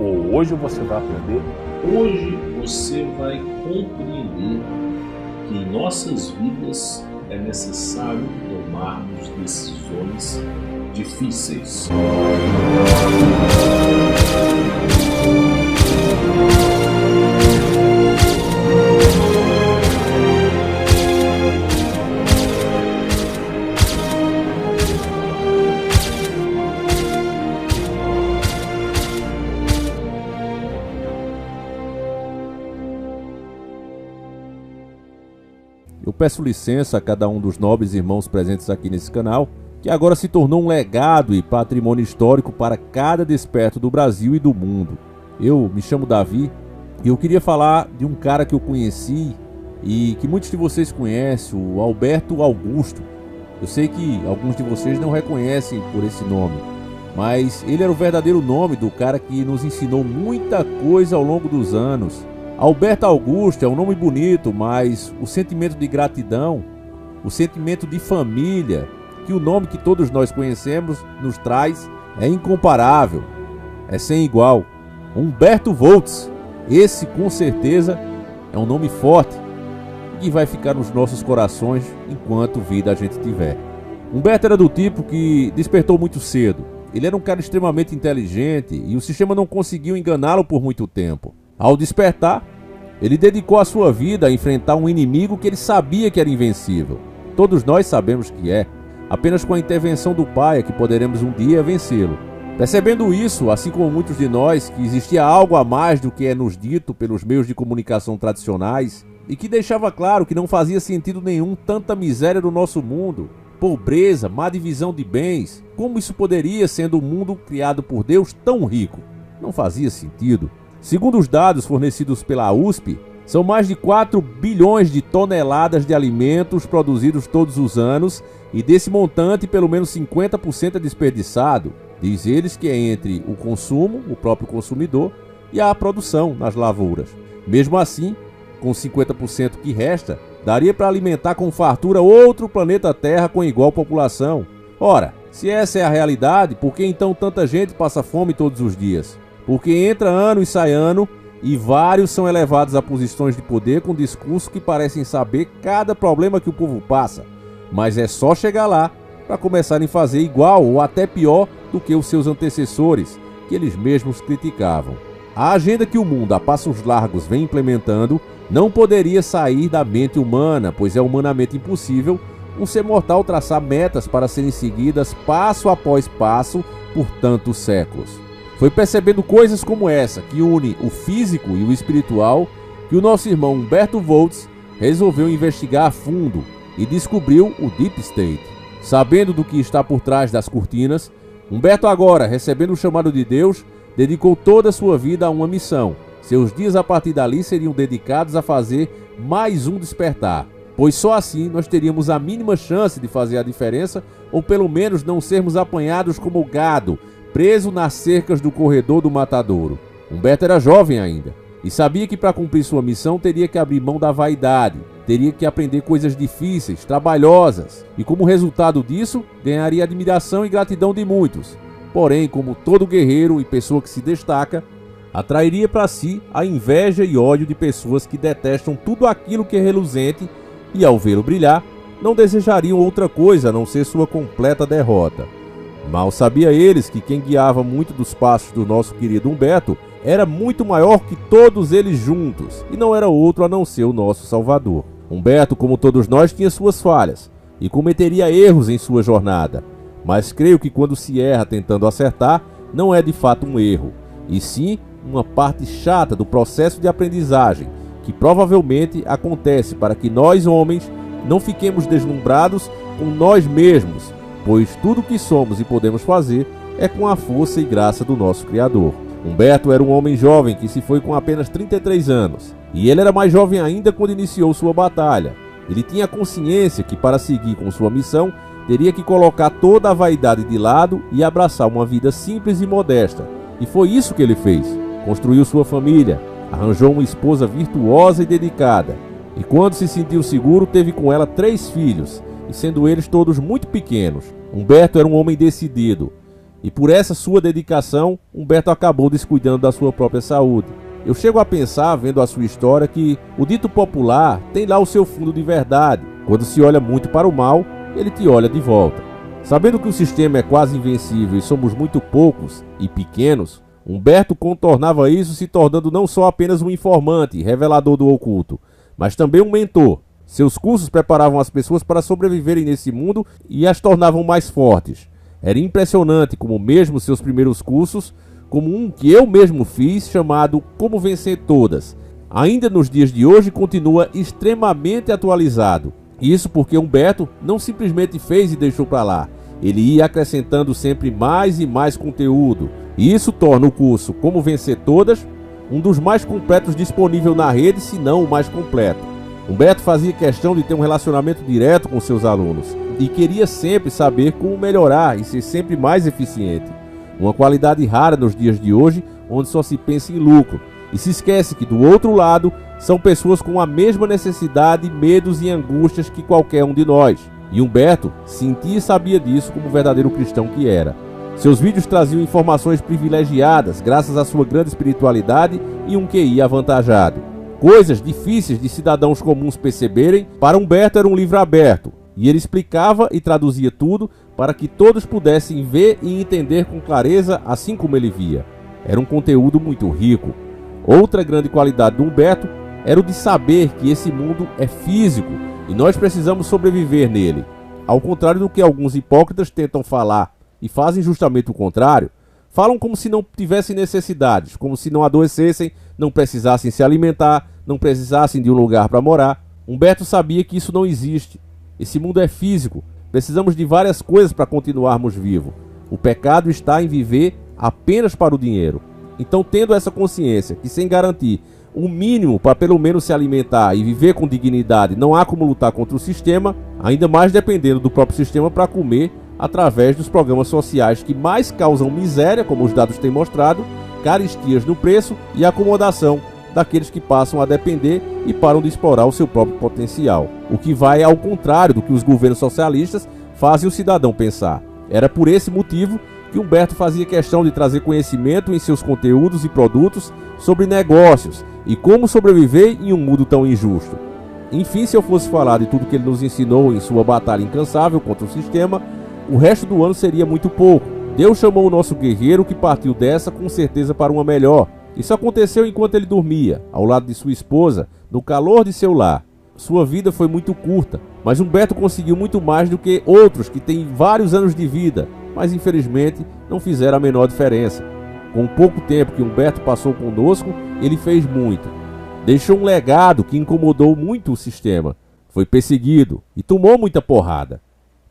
ou hoje você vai aprender? Hoje você vai compreender que em nossas vidas é necessário tomarmos decisões difíceis. Eu peço licença a cada um dos nobres irmãos presentes aqui nesse canal, que agora se tornou um legado e patrimônio histórico para cada desperto do Brasil e do mundo. Eu me chamo Davi e eu queria falar de um cara que eu conheci e que muitos de vocês conhecem, o Alberto Augusto. Eu sei que alguns de vocês não reconhecem por esse nome, mas ele era o verdadeiro nome do cara que nos ensinou muita coisa ao longo dos anos. Alberto Augusto é um nome bonito, mas o sentimento de gratidão, o sentimento de família, que o nome que todos nós conhecemos nos traz, é incomparável, é sem igual. Humberto Voltz, esse com certeza é um nome forte que vai ficar nos nossos corações enquanto vida a gente tiver. Humberto era do tipo que despertou muito cedo. Ele era um cara extremamente inteligente e o sistema não conseguiu enganá-lo por muito tempo. Ao despertar, ele dedicou a sua vida a enfrentar um inimigo que ele sabia que era invencível. Todos nós sabemos que é. Apenas com a intervenção do Pai é que poderemos um dia vencê-lo. Percebendo isso, assim como muitos de nós, que existia algo a mais do que é nos dito pelos meios de comunicação tradicionais e que deixava claro que não fazia sentido nenhum tanta miséria no nosso mundo, pobreza, má divisão de bens. Como isso poderia, sendo um mundo criado por Deus tão rico? Não fazia sentido. Segundo os dados fornecidos pela USP, são mais de 4 bilhões de toneladas de alimentos produzidos todos os anos e desse montante pelo menos 50% é desperdiçado. Diz eles que é entre o consumo, o próprio consumidor, e a produção nas lavouras. Mesmo assim, com 50% que resta, daria para alimentar com fartura outro planeta Terra com igual população. Ora, se essa é a realidade, por que então tanta gente passa fome todos os dias? Porque entra ano e sai ano e vários são elevados a posições de poder com discursos que parecem saber cada problema que o povo passa. Mas é só chegar lá para começarem a fazer igual ou até pior do que os seus antecessores, que eles mesmos criticavam. A agenda que o mundo a passos largos vem implementando não poderia sair da mente humana, pois é humanamente impossível um ser mortal traçar metas para serem seguidas passo após passo por tantos séculos. Foi percebendo coisas como essa, que une o físico e o espiritual, que o nosso irmão Humberto Voltz resolveu investigar a fundo e descobriu o Deep State. Sabendo do que está por trás das cortinas, Humberto agora, recebendo o chamado de Deus, dedicou toda a sua vida a uma missão. Seus dias a partir dali seriam dedicados a fazer mais um despertar, pois só assim nós teríamos a mínima chance de fazer a diferença, ou pelo menos não sermos apanhados como gado, preso nas cercas do corredor do matadouro. Humberto era jovem ainda e sabia que para cumprir sua missão teria que abrir mão da vaidade, teria que aprender coisas difíceis, trabalhosas, e como resultado disso, ganharia admiração e gratidão de muitos. Porém, como todo guerreiro e pessoa que se destaca, atrairia para si a inveja e ódio de pessoas que detestam tudo aquilo que é reluzente e, ao vê-lo brilhar, não desejariam outra coisa a não ser sua completa derrota. Mal sabia eles que quem guiava muito dos passos do nosso querido Humberto era muito maior que todos eles juntos, e não era outro a não ser o nosso Salvador. Humberto, como todos nós, tinha suas falhas e cometeria erros em sua jornada, mas creio que quando se erra tentando acertar, não é de fato um erro, e sim uma parte chata do processo de aprendizagem, que provavelmente acontece para que nós, homens, não fiquemos deslumbrados com nós mesmos, pois tudo o que somos e podemos fazer é com a força e graça do nosso Criador. Humberto era um homem jovem que se foi com apenas 33 anos, e ele era mais jovem ainda quando iniciou sua batalha. Ele tinha consciência que para seguir com sua missão, teria que colocar toda a vaidade de lado e abraçar uma vida simples e modesta, e foi isso que ele fez. Construiu sua família, arranjou uma esposa virtuosa e dedicada, e quando se sentiu seguro, teve com ela 3 filhos, e sendo eles todos muito pequenos. Humberto era um homem decidido, E por essa sua dedicação, Humberto acabou descuidando da sua própria saúde. Eu chego a pensar, vendo a sua história, que o dito popular tem lá o seu fundo de verdade. Quando se olha muito para o mal, ele te olha de volta. Sabendo que o sistema é quase invencível e somos muito poucos e pequenos, Humberto contornava isso se tornando não só apenas um informante, revelador do oculto, mas também um mentor. Seus cursos preparavam as pessoas para sobreviverem nesse mundo e as tornavam mais fortes. Era impressionante como mesmo seus primeiros cursos, como um que eu mesmo fiz, chamado Como Vencer Todas, ainda nos dias de hoje continua extremamente atualizado. Isso porque Humberto não simplesmente fez e deixou para lá. Ele ia acrescentando sempre mais e mais conteúdo. E isso torna o curso Como Vencer Todas um dos mais completos disponível na rede, se não o mais completo. Humberto fazia questão de ter um relacionamento direto com seus alunos e queria sempre saber como melhorar e ser sempre mais eficiente. Uma qualidade rara nos dias de hoje, onde só se pensa em lucro. E se esquece que do outro lado são pessoas com a mesma necessidade, medos e angústias que qualquer um de nós. E Humberto sentia e sabia disso como verdadeiro cristão que era. Seus vídeos traziam informações privilegiadas graças à sua grande espiritualidade e um QI avantajado. Coisas difíceis de cidadãos comuns perceberem, para Humberto era um livro aberto. E ele explicava e traduzia tudo para que todos pudessem ver e entender com clareza, assim como ele via. Era um conteúdo muito rico. Outra grande qualidade do Humberto era o de saber que esse mundo é físico e nós precisamos sobreviver nele. Ao contrário do que alguns hipócritas tentam falar e fazem justamente o contrário, falam como se não tivessem necessidades, como se não adoecessem, não precisassem se alimentar, não precisassem de um lugar para morar. Humberto sabia que isso não existe. Esse mundo é físico, precisamos de várias coisas para continuarmos vivos. O pecado está em viver apenas para o dinheiro. Então, tendo essa consciência que sem garantir um mínimo para pelo menos se alimentar e viver com dignidade não há como lutar contra o sistema, ainda mais dependendo do próprio sistema para comer através dos programas sociais que mais causam miséria, como os dados têm mostrado, caristias no preço e acomodação daqueles que passam a depender e param de explorar o seu próprio potencial. O que vai ao contrário do que os governos socialistas fazem o cidadão pensar. Era por esse motivo que Humberto fazia questão de trazer conhecimento em seus conteúdos e produtos sobre negócios e como sobreviver em um mundo tão injusto. Enfim, se eu fosse falar de tudo que ele nos ensinou em sua batalha incansável contra o sistema, o resto do ano seria muito pouco. Deus chamou o nosso guerreiro que partiu dessa com certeza para uma melhor. Isso aconteceu enquanto ele dormia, ao lado de sua esposa, no calor de seu lar. Sua vida foi muito curta, mas Humberto conseguiu muito mais do que outros que têm vários anos de vida, mas infelizmente não fizeram a menor diferença. Com o pouco tempo que Humberto passou conosco, ele fez muito. Deixou um legado que incomodou muito o sistema. Foi perseguido e tomou muita porrada.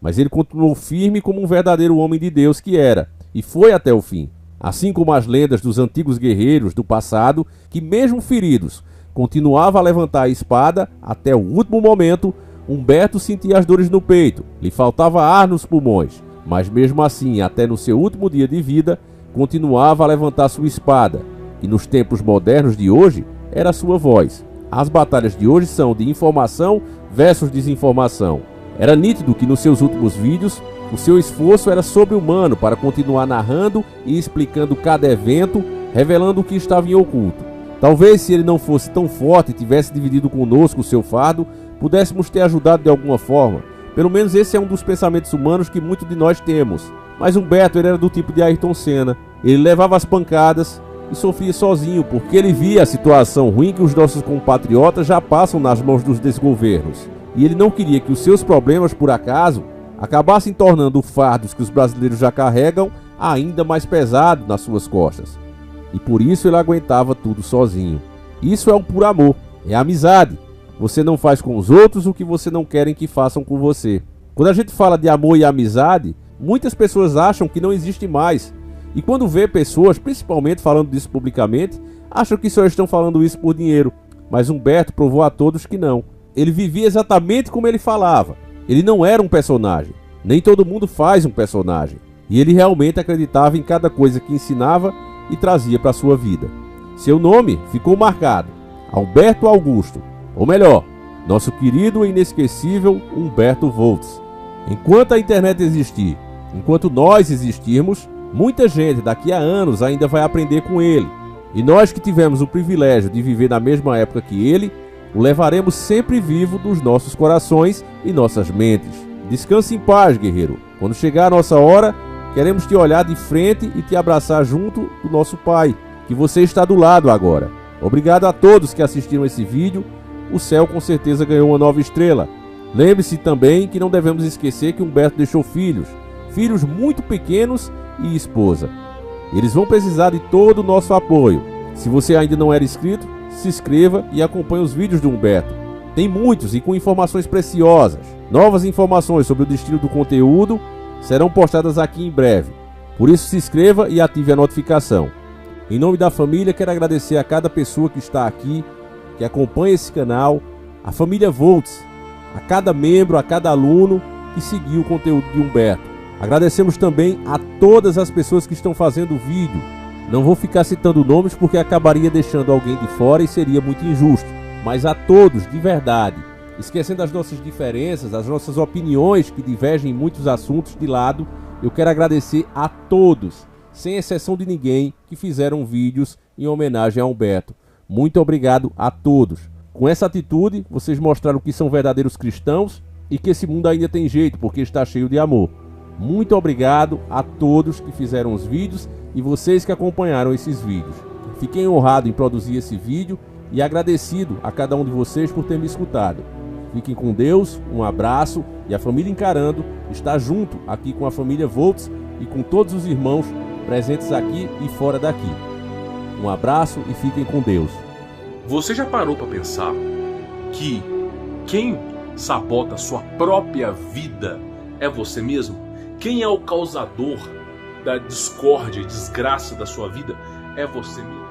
Mas ele continuou firme como um verdadeiro homem de Deus que era, e foi até o fim. Assim como as lendas dos antigos guerreiros do passado, que mesmo feridos, continuava a levantar a espada até o último momento. Humberto sentia as dores no peito, lhe faltava ar nos pulmões, mas mesmo assim, até no seu último dia de vida, continuava a levantar sua espada, que nos tempos modernos de hoje era a sua voz. As batalhas de hoje são de informação versus desinformação. Era nítido que nos seus últimos vídeos, o seu esforço era sobre-humano para continuar narrando e explicando cada evento, revelando o que estava em oculto. Talvez se ele não fosse tão forte e tivesse dividido conosco o seu fardo, pudéssemos ter ajudado de alguma forma. Pelo menos esse é um dos pensamentos humanos que muitos de nós temos. Mas Humberto ele era do tipo de Ayrton Senna. Ele levava as pancadas e sofria sozinho, porque ele via a situação ruim que os nossos compatriotas já passam nas mãos dos desgovernos. E ele não queria que os seus problemas, por acaso, acabassem tornando fardos que os brasileiros já carregam ainda mais pesado nas suas costas. E por isso ele aguentava tudo sozinho. Isso é um puro amor, é amizade. Você não faz com os outros o que você não querem que façam com você. Quando a gente fala de amor e amizade, muitas pessoas acham que não existe mais. E quando vê pessoas, principalmente falando disso publicamente, acham que só estão falando isso por dinheiro. Mas Humberto provou a todos que não. Ele vivia exatamente como ele falava. Ele não era um personagem. Nem todo mundo faz um personagem. E ele realmente acreditava em cada coisa que ensinava e trazia para a sua vida. Seu nome ficou marcado: Alberto Augusto. Ou melhor, nosso querido e inesquecível Humberto Voltz. Enquanto a internet existir, enquanto nós existirmos, Muita gente daqui a anos ainda vai aprender com ele. E nós que tivemos o privilégio de viver na mesma época que ele, o levaremos sempre vivo nos nossos corações e nossas mentes. Descanse em paz, guerreiro. Quando chegar a nossa hora, queremos te olhar de frente e te abraçar junto do nosso Pai, que você está do lado agora. Obrigado a todos que assistiram esse vídeo. O céu com certeza ganhou uma nova estrela. Lembre-se também que não devemos esquecer que Humberto deixou filhos muito pequenos e esposa. Eles vão precisar de todo o nosso apoio. Se você ainda não era inscrito, se inscreva e acompanhe os vídeos do Humberto. Tem muitos e com informações preciosas. Novas informações sobre o destino do conteúdo serão postadas aqui em breve. Por isso se inscreva e ative a notificação. Em nome da família, quero agradecer a cada pessoa que está aqui, que acompanha esse canal, a família Volts, a cada membro, a cada aluno que seguiu o conteúdo de Humberto. Agradecemos também a todas as pessoas que estão fazendo o vídeo. Não vou ficar citando nomes porque acabaria deixando alguém de fora e seria muito injusto. Mas a todos, de verdade, esquecendo as nossas diferenças, as nossas opiniões que divergem em muitos assuntos de lado, eu quero agradecer a todos, sem exceção de ninguém, que fizeram vídeos em homenagem a Humberto. Muito obrigado a todos. Com essa atitude, vocês mostraram que são verdadeiros cristãos e que esse mundo ainda tem jeito, porque está cheio de amor. Muito obrigado a todos que fizeram os vídeos e vocês que acompanharam esses vídeos. Fiquei honrado em produzir esse vídeo e agradecido a cada um de vocês por ter me escutado. Fiquem com Deus, um abraço, e a família Encarando está junto aqui com a família Volts e com todos os irmãos presentes aqui e fora daqui. Um abraço e fiquem com Deus. Você já parou para pensar que quem sabota a sua própria vida é você mesmo? Quem é o causador da discórdia e desgraça da sua vida é você mesmo.